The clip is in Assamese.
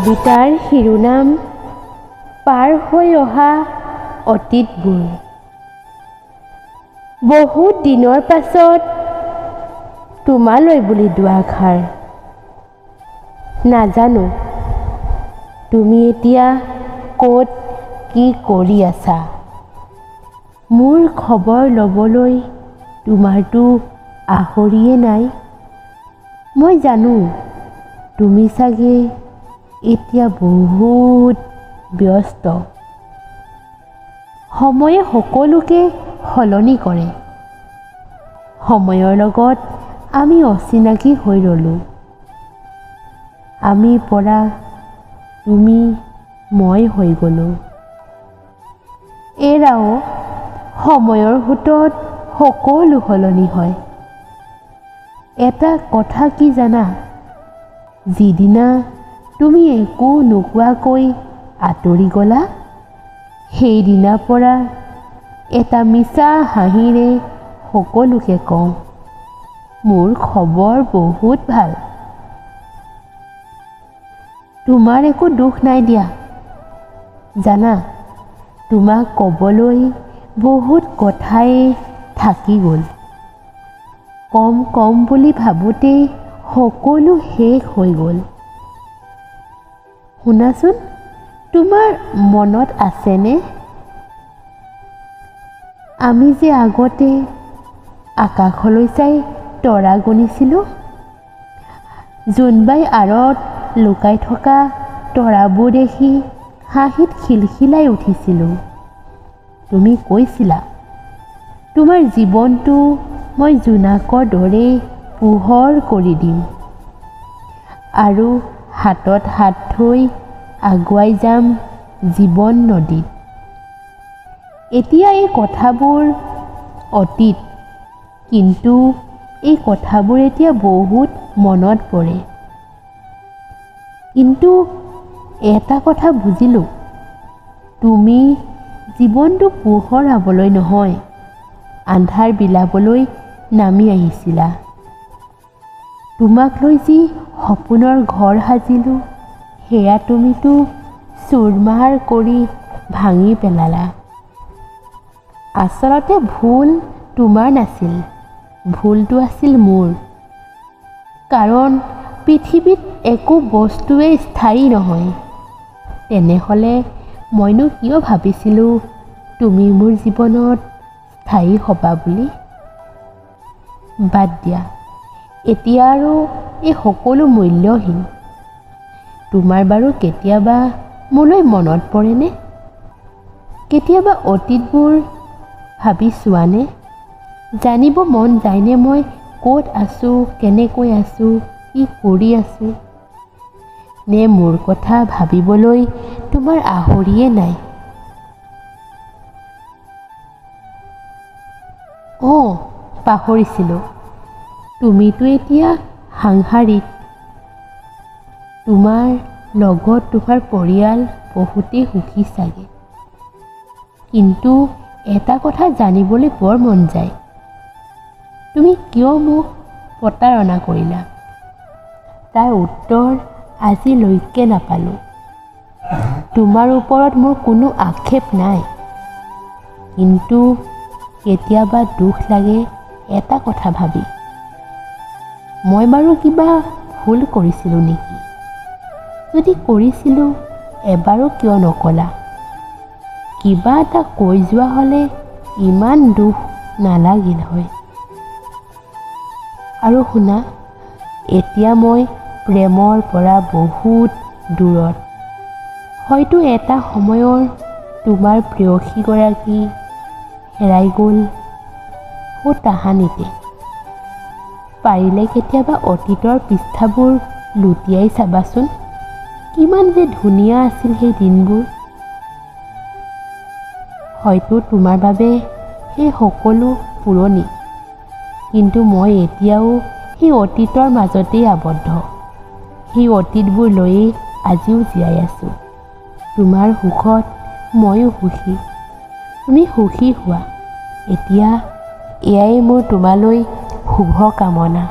কবিতাৰ শিৰোনাম পাৰ হৈ অহা অতীতবোৰ। বহুত দিনৰ পাছত তোমালৈ বুলি দুআষাৰ। নাজানো তুমি এতিয়া ক'ত কি কৰি আছা। মোৰ খবৰ ল'বলৈ তোমাৰতো আহৰিয়ে নাই। মই জানো তুমি চাগে এতিয়া বহুত ব্যস্ত। সময়ে সকলোকে সলনি কৰে। সময়ৰ লগত আমি অচিনাকি হৈ ৰ'লোঁ। আমি পৰা তুমি মই হৈ গ'লোঁ। এৰাও সময়ৰ সোঁতত সকলো সলনি হয়। এটা কথা কি জানা, যিদিনা তুমি একো নোকোৱাকৈ আঁতৰি গ'লা, সেইদিনাৰ পৰা এটা মিছা হাঁহিৰে সকলোকে কওঁ, মোৰ খবৰ বহুত ভাল। তোমাৰ একো দুখ নাই দিয়া। জানা, তোমাক ক'বলৈ বহুত কথাই থাকি গ'ল। কম বুলি ভাবোঁতেই সকলো শেষ হৈ গ'ল। শুনাচোন, তোমাৰ মনত আছেনে, আমি যে আগতে আকাশলৈ চাই তৰা গণিছিলোঁ। জোনবাই আঁৰত লুকাই থকা তৰাবোৰ দেখি হাঁহিত খিলখিলাই উঠিছিলোঁ। তুমি কৈছিলা, তোমাৰ জীৱনটো মই জোনাকৰ দৰে পোহৰ কৰি দিম আৰু হাতত হাত থৈ আগুৱাই যাম জীৱন নদীত। এতিয়া এই কথাবোৰ অতীত, কিন্তু এই কথাবোৰ এতিয়া বহুত মনত পৰে। কিন্তু এটা কথা বুজিলোঁ, তুমি জীৱনটো পোহৰাবলৈ নহয়, আন্ধাৰ বিলাবলৈ নামি আহিছিলা। তোমাক লৈ যি সপোনৰ ঘৰ সাজিলোঁ, সেয়া তুমিতো চুৰমাৰ কৰি ভাঙি পেলালা। আচলতে ভুল তোমাৰ নাছিল, ভুলটো আছিল মোৰ। কাৰণ পৃথিৱীত একো বস্তুৱেই স্থায়ী নহয়। তেনেহ'লে মইনো কিয় ভাবিছিলোঁ তুমি মোৰ জীৱনত স্থায়ী হ'বা বুলি। বাদ দিয়া, এতিয়া আৰু এই সকলো মূল্যহীন। তোমাৰ বাৰু কেতিয়াবা মোলৈ মনত পৰেনে? কেতিয়াবা অতীতবোৰ ভাবি চোৱানে? জানিব মন যায়নে মই ক'ত আছোঁ, কেনেকৈ আছোঁ, কি কৰি আছোঁ? নে মোৰ কথা ভাবিবলৈ তোমাৰ আহৰিয়ে নাই? অঁ, পাহৰিছিলোঁ, তুমিতো এতিয়া সাংসাৰিক। তোমাৰ লগত তোমাৰ পৰিয়াল বহুতেই সুখী চাগে। কিন্তু এটা কথা জানিবলৈ বৰ মন যায়, তুমি কিয় মোক প্ৰতাৰণা কৰিলা? তাৰ উত্তৰ আজিলৈকে নাপালোঁ। তোমাৰ ওপৰত মোৰ কোনো আক্ষেপ নাই, কিন্তু কেতিয়াবা দুখ লাগে এটা কথা ভাবি, মই বাৰু কিবা ভুল কৰিছিলোঁ নেকি? যদি কৰিছিলোঁ, এবাৰো কিয় নকলা? কিবা এটা কৈ যোৱা হ'লে ইমান দুখ নালাগিল হয়। আৰু শুনা, এতিয়া মই প্ৰেমৰ পৰা বহুত দূৰত। হয়তো এটা সময়ৰ তোমাৰ প্ৰেয়সীগৰাকী হেৰাই গ'ল তাহানিতে। পাৰিলে কেতিয়াবা অতীতৰ পৃষ্ঠাবোৰ লুটিয়াই চাবাচোন, কিমান যে ধুনীয়া আছিল সেই দিনবোৰ। হয়তো তোমাৰ বাবে সেই সকলো পুৰণি, কিন্তু মই এতিয়াও সেই অতীতৰ মাজতেই আবদ্ধ। সেই অতীতবোৰ লৈয়ে আজিও জীয়াই আছোঁ। তোমাৰ সুখত ময়ো সুখী। তুমি সুখী হোৱা। এতিয়া এয়াই মোৰ তোমালৈ শুভ কামনা।